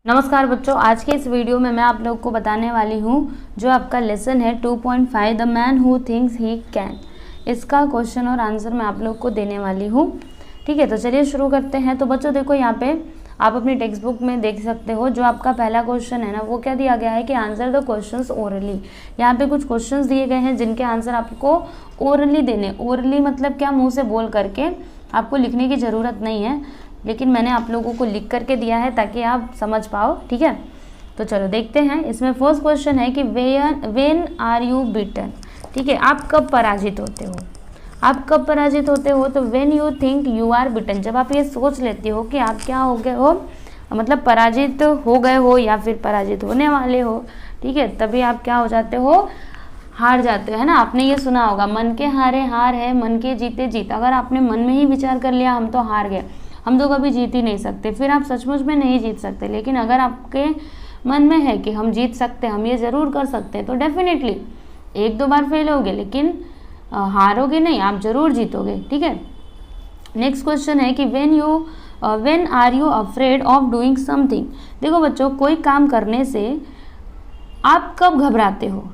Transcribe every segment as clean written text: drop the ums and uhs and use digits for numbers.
नमस्कार बच्चों, आज के इस वीडियो में मैं आप लोग को बताने वाली हूँ जो आपका लेसन है 2.5 the man who thinks he can. इसका क्वेश्चन और आंसर मैं आप लोग को देने वाली हूँ। ठीक है, तो चलिए शुरू करते हैं। तो बच्चों देखो, यहाँ पे आप अपनी टेक्स्ट बुक में देख सकते हो जो आपका पहला क्वेश्चन है ना, वो क्या दिया गया है कि आंसर द क्वेश्चंस ओरली। यहाँ पे कुछ क्वेश्चंस दिए गए हैं जिनके आंसर आपको ओरली देने। ओरली मतलब क्या, मुँह से बोल करके, आपको लिखने की ज़रूरत नहीं है, लेकिन मैंने आप लोगों को लिख करके दिया है ताकि आप समझ पाओ। ठीक है, तो चलो देखते हैं। इसमें फर्स्ट क्वेश्चन है कि वेन आर यू बीटन। ठीक है, आप कब पराजित होते हो? आप कब पराजित होते हो? तो when you think you are beaten, जब आप ये सोच लेते हो कि आप क्या हो गए हो, मतलब पराजित हो गए हो या फिर पराजित होने वाले हो। ठीक है, तभी आप क्या हो जाते हो, हार जाते हो, है ना। आपने ये सुना होगा, मन के हारे हार है, मन के जीते जीत। अगर आपने मन में ही विचार कर लिया हम तो हार गए, हम तो कभी जीत ही नहीं सकते, फिर आप सचमुच में नहीं जीत सकते। लेकिन अगर आपके मन में है कि हम जीत सकते हैं, हम ये ज़रूर कर सकते हैं, तो डेफिनेटली एक दो बार फेल होगे लेकिन हारोगे नहीं, आप ज़रूर जीतोगे। ठीक है, नेक्स्ट क्वेश्चन है कि when are you afraid of doing something. देखो बच्चों, कोई काम करने से आप कब घबराते हो?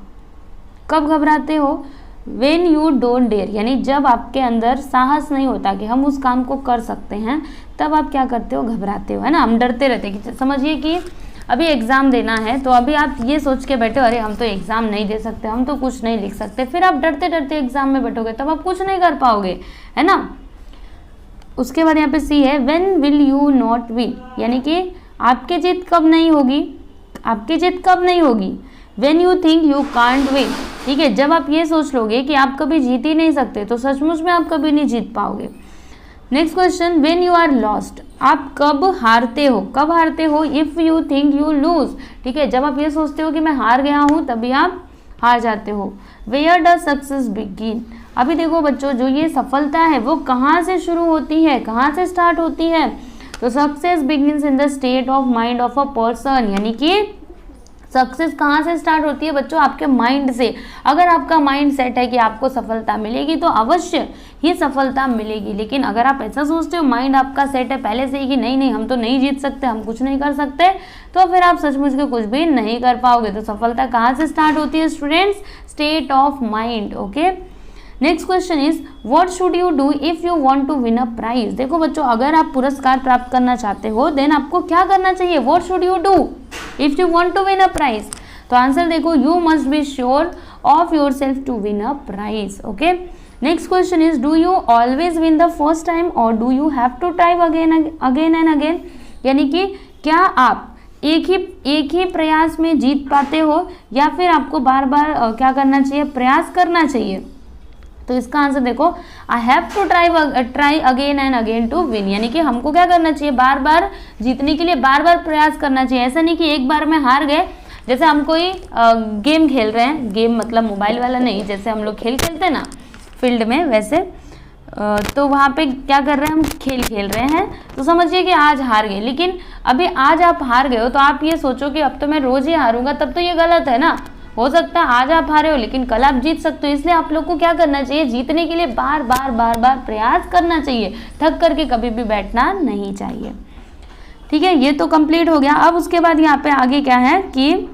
कब घबराते हो? वेन यू डोंट डेयर, यानी जब आपके अंदर साहस नहीं होता कि हम उस काम को कर सकते हैं, तब आप क्या करते हो, घबराते हो, है ना। हम डरते रहते हैं कि समझिए कि अभी एग्ज़ाम देना है, तो अभी आप ये सोच के बैठे हो, अरे हम तो एग्ज़ाम नहीं दे सकते, हम तो कुछ नहीं लिख सकते। फिर आप डरते डरते एग्ज़ाम में बैठोगे, तब आप कुछ नहीं कर पाओगे, है ना। उसके बाद यहाँ पे सी है, when will you not win, यानी कि आपकी जीत कब नहीं होगी, आपकी जीत कब नहीं होगी। When you think you can't win, ठीक है, जब आप ये सोच लोगे कि आप कभी जीत ही नहीं सकते, तो सचमुच में आप कभी नहीं जीत पाओगे। Next question, when you are lost, आप कब हारते हो? कब हारते हो? If you think you lose, ठीक है, जब आप ये सोचते हो कि मैं हार गया हूँ, तभी आप हार जाते हो। वेयर डज सक्सेस बिगिन, अभी देखो बच्चों, जो ये सफलता है वो कहाँ से शुरू होती है, कहाँ से स्टार्ट होती है? तो success begins in the state of mind of a person, यानी कि सक्सेस कहाँ से स्टार्ट होती है बच्चों? आपके माइंड से। अगर आपका माइंड सेट है कि आपको सफलता मिलेगी, तो अवश्य ही सफलता मिलेगी। लेकिन अगर आप ऐसा सोचते हो, माइंड आपका सेट है पहले से ही कि नहीं नहीं हम तो नहीं जीत सकते, हम कुछ नहीं कर सकते, तो फिर आप सचमुच के कुछ भी नहीं कर पाओगे। तो सफलता कहाँ से स्टार्ट होती है students? State of mind. Okay, next question is what should you do if you want to win a prize. देखो बच्चों, अगर आप पुरस्कार प्राप्त करना चाहते हो, देन आपको क्या करना चाहिए? What should you do if you want to win a prize? तो आंसर देखो, you must be sure of yourself to win a prize. Okay, next question is do you always win the first time और do you have to try again and again, यानी कि क्या आप एक ही प्रयास में जीत पाते हो, या फिर आपको बार बार क्या करना चाहिए, प्रयास करना चाहिए? तो इसका आंसर देखो, I have to try again and again to win, यानी कि हमको क्या करना चाहिए, बार बार जीतने के लिए बार बार प्रयास करना चाहिए। ऐसा नहीं कि एक बार में हार गए। जैसे हम कोई गेम खेल रहे हैं, गेम मतलब मोबाइल वाला नहीं, जैसे हम लोग खेल खेलते हैं ना फील्ड में, वैसे तो वहाँ पे क्या कर रहे हैं, हम खेल खेल रहे हैं, तो समझिए कि आज हार गए। लेकिन अभी आज आप हार गए हो, तो आप ये सोचो कि अब तो मैं रोज़ ही हारूंगा, तब तो ये गलत है ना। हो सकता है आज आप हारे हो, लेकिन कल आप जीत सकते हो। इसलिए आप लोग को क्या करना चाहिए, जीतने के लिए बार बार प्रयास करना चाहिए, थक करके कभी भी बैठना नहीं चाहिए। ठीक है, ये तो कंप्लीट हो गया। अब उसके बाद यहाँ पे आगे क्या है कि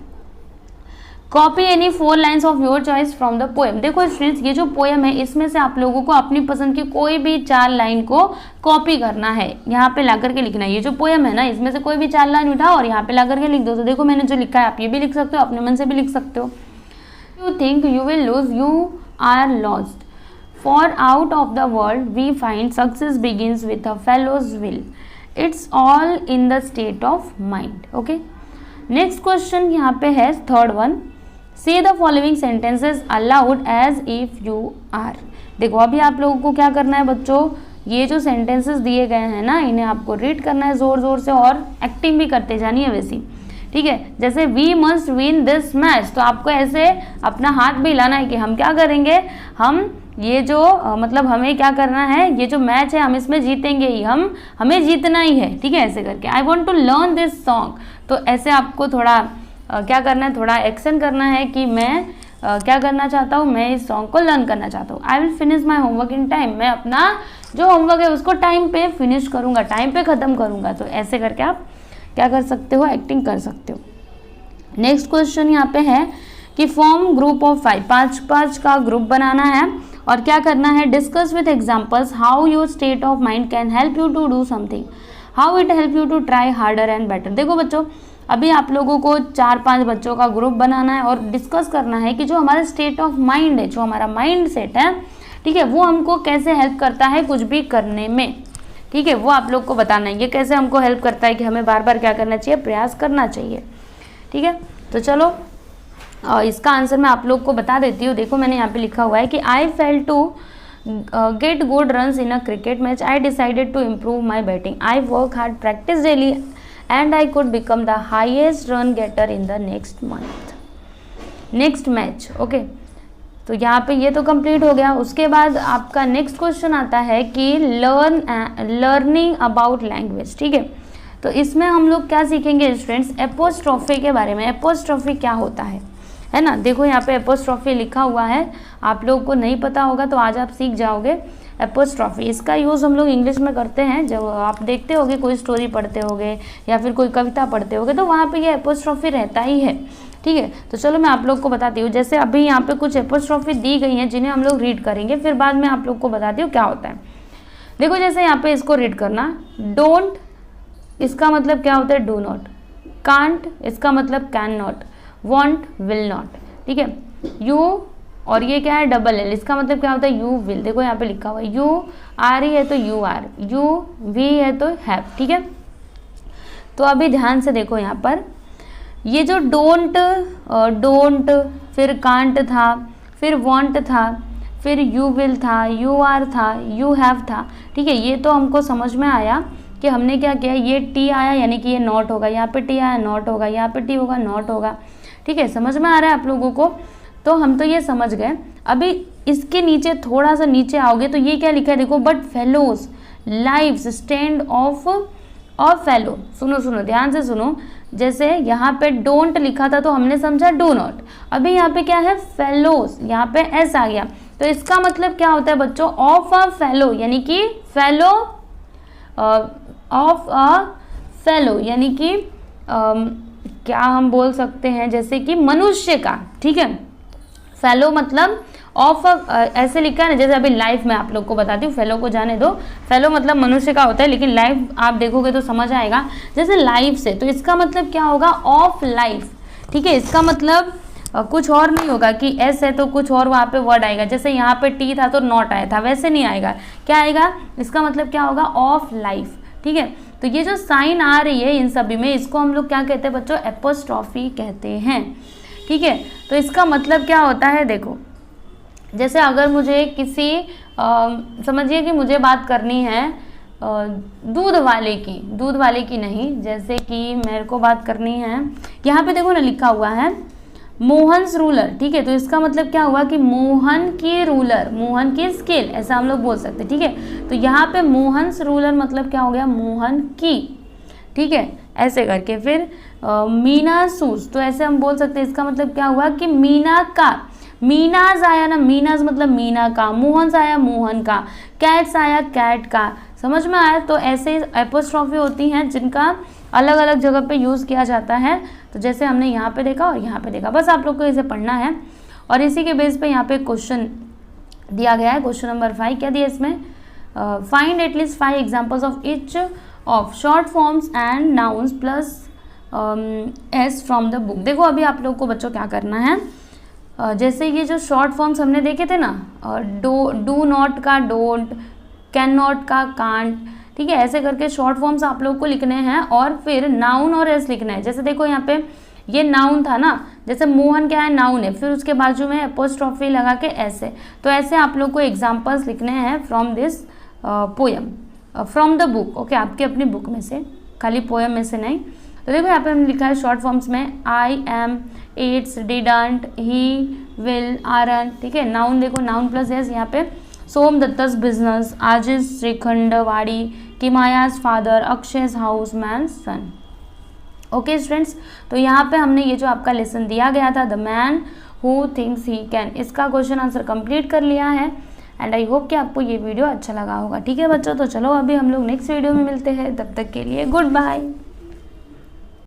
copy any 4 lines of your choice from the poem. देखो स्टूडेंट्स, ये जो पोएम है, इसमें से आप लोगों को अपनी पसंद की कोई भी 4 लाइन को कॉपी करना है, यहाँ पे ला करके लिखना है। ये जो पोएम है ना, इसमें से कोई भी 4 लाइन उठाओ और यहाँ पे ला करके लिख दो। तो देखो मैंने जो लिखा है, आप ये भी लिख सकते हो, अपने मन से भी लिख सकते हो। You think you will lose, you are lost, for out of the world we find success begins with a fellow's will, it's all in the state of mind. Okay, next question यहाँ पे है third one, Say the following sentences aloud as if you are। देखो अभी आप लोगों को क्या करना है बच्चों, ये जो सेंटेंसेस दिए गए हैं ना, इन्हें आपको रीड करना है जोर जोर से, और एक्टिंग भी करते जानी है वैसी। ठीक है, जैसे we must win this match, तो आपको ऐसे अपना हाथ भी हिलाना है कि हम क्या करेंगे, हम ये जो मतलब हमें क्या करना है, ये जो मैच है हम इसमें जीतेंगे ही, हमें जीतना ही है। ठीक है, ऐसे करके I want to learn this song, तो ऐसे आपको थोड़ा क्या करना है, थोड़ा एक्शन करना है कि मैं क्या करना चाहता हूँ, मैं इस सॉन्ग को लर्न करना चाहता हूँ। I will finish my homework in time, मैं अपना जो होमवर्क है उसको टाइम पे फिनिश करूँगा, टाइम पे ख़त्म करूँगा। तो ऐसे करके आप क्या कर सकते हो, एक्टिंग कर सकते हो। नेक्स्ट क्वेश्चन यहाँ पे है कि फॉर्म ग्रुप ऑफ 5, 5 का ग्रुप बनाना है और क्या करना है, discuss with examples how your state of mind can help you to do something, how it help you to try harder and better. देखो बच्चों, अभी आप लोगों को 4-5 बच्चों का ग्रुप बनाना है और डिस्कस करना है कि जो हमारा स्टेट ऑफ माइंड है, जो हमारा माइंड सेट है, ठीक है, वो हमको कैसे हेल्प करता है कुछ भी करने में, ठीक है, वो आप लोग को बताना है। ये कैसे हमको हेल्प करता है कि हमें बार बार क्या करना चाहिए, प्रयास करना चाहिए, ठीक है। तो चलो इसका आंसर मैं आप लोग को बता देती हूँ। देखो मैंने यहाँ पे लिखा हुआ है कि I fail to get good runs in a cricket match, I decided to improve my batting, I work hard, practice daily and I could become the highest run getter in the next match. Okay, तो यहाँ पे ये तो complete हो गया। उसके बाद आपका नेक्स्ट क्वेश्चन आता है कि लर्निंग अबाउट लैंग्वेज, ठीक है। तो इसमें हम लोग क्या सीखेंगे स्टूडेंट्स, एपोस्ट्रोफी के बारे में। एपोस्ट्रोफी क्या होता है ना। देखो यहाँ पे एपोस्ट्रोफी लिखा हुआ है, आप लोगों को नहीं पता होगा तो आज आप सीख जाओगे एपोस्ट्रोफी। इसका यूज़ हम लोग इंग्लिश में करते हैं, जब आप देखते होगे कोई स्टोरी पढ़ते होगे या फिर कोई कविता पढ़ते होगे तो वहाँ पे ये एपोस्ट्रोफी रहता ही है, ठीक है। तो चलो मैं आप लोग को बताती हूँ। जैसे अभी यहाँ पे कुछ एपोस्ट्रोफी दी गई हैं जिन्हें हम लोग रीड करेंगे, फिर बाद में आप लोग को बताती हूँ क्या होता है। देखो जैसे यहाँ पे इसको रीड करना, डोंट इसका मतलब क्या होता है, डू नॉट, कांट इसका मतलब can not, want will not, ठीक है। यू और ये क्या है, डबल एल, इसका मतलब क्या होता है, यू विल। देखो यहाँ पे लिखा हुआ है, यू आर ही है तो यू आर, यू वी है तो हैव, ठीक है। तो अभी ध्यान से देखो यहाँ पर, ये जो डोंट फिर कांट था, फिर वॉन्ट था, फिर यू विल था, यू आर था, यू हैव था, ठीक है। ये तो हमको समझ में आया कि हमने क्या किया, ये टी आया यानी कि ये नॉट होगा, यहाँ पे टी आया नॉट होगा, यहाँ पे टी होगा नॉट होगा, ठीक है। समझ में आ रहा है आप लोगों को। तो हम तो ये समझ गए। अभी इसके नीचे थोड़ा सा नीचे आओगे तो ये क्या लिखा है, देखो, but fellows lives stand of fellow. सुनो ध्यान से सुनो। जैसे यहाँ पे डोंट लिखा था तो हमने समझा डू नॉट, अभी यहाँ पे क्या है, फेलोज, यहाँ पे एस आ गया। तो इसका मतलब क्या होता है बच्चों, ऑफ अ फेलो, यानी कि फेलो ऑफ अ फेलो, यानी कि क्या हम बोल सकते हैं, जैसे कि मनुष्य का, ठीक है। फेलो मतलब ऑफ ऐसे लिखा है ना, जैसे अभी लाइफ में आप लोग को बताती हूँ, फेलो को जाने दो, फेलो मतलब मनुष्य का होता है, लेकिन लाइफ आप देखोगे तो समझ आएगा। जैसे लाइफ से, तो इसका मतलब क्या होगा, ऑफ लाइफ, ठीक है। इसका मतलब कुछ और नहीं होगा कि एस है तो कुछ और वहाँ पे वर्ड आएगा, जैसे यहाँ पे टी था तो नॉट आया था, वैसे नहीं आएगा। क्या आएगा, इसका मतलब क्या होगा, ऑफ लाइफ, ठीक है। तो ये जो साइन आ रही है इन सभी में, इसको हम लोग क्या कहते हैं बच्चों, एपोस्ट्रोफी कहते हैं, ठीक है। तो इसका मतलब क्या होता है, देखो जैसे अगर मुझे किसी समझिए कि मुझे बात करनी है दूध वाले की नहीं, जैसे कि मेरे को बात करनी है, यहाँ पे देखो ना लिखा हुआ है मोहन्स रूलर, ठीक है। तो इसका मतलब क्या हुआ कि मोहन की रूलर, मोहन की स्केल, ऐसा हम लोग बोल सकते हैं, ठीक है। तो यहाँ पे मोहन्स रूलर मतलब क्या हो गया, मोहन की, ठीक है, ऐसे करके। फिर मीना सूज, तो ऐसे हम बोल सकते हैं, इसका मतलब क्या हुआ कि मीना का, मीनाज आया ना, मीनाज मतलब मीना का, मोहन्स आया मोहन का, कैट्स आया कैट का, समझ में आया। तो ऐसे एपोस्ट्रोफी होती हैं जिनका अलग अलग जगह पे यूज़ किया जाता है। तो जैसे हमने यहाँ पे देखा और यहाँ पे देखा, बस आप लोग को इसे पढ़ना है। और इसी के बेस पे यहाँ पे क्वेश्चन दिया गया है, क्वेश्चन नंबर 5 क्या दिया इसमें, find at least 5 examples of each of short forms and nouns plus S from the book. देखो अभी आप लोग को बच्चों क्या करना है, जैसे ये जो शॉर्ट फॉर्म्स हमने देखे थे ना, डू नॉट का डोंट, कैन नॉट का कांट, ठीक है, ऐसे करके शॉर्ट फॉर्म्स आप लोग को लिखने हैं और फिर नाउन और एस लिखना है। जैसे देखो यहाँ पे ये नाउन था ना, जैसे मोहन क्या है, नाउन है, फिर उसके बाजू में एपोस्ट्रोफी लगा के ऐसे, तो ऐसे आप लोग को एग्जाम्पल्स लिखने हैं from this poem, from the book, okay, आपकी अपनी बुक में से, खाली पोएम में से नहीं। तो देखो यहाँ पे हमने लिखा है शॉर्ट फॉर्म्स में I am, it's, didn't, he, will, aren't, ठीक है। नाउन देखो, नाउन प्लस एस, यहाँ पे सोम दत्ता's बिजनेस, आजिज श्रीखंडवाड़ी, Kimaya's father, Akshay's house, man son. Okay students, तो यहाँ पे हमने ये जो आपका लेसन दिया गया था, the man who thinks he can, इसका क्वेश्चन आंसर कंप्लीट कर लिया है। एंड आई होप कि आपको ये वीडियो अच्छा लगा होगा, ठीक है बच्चों। तो चलो अभी हम लोग नेक्स्ट वीडियो में मिलते हैं, तब तक के लिए गुड बाय।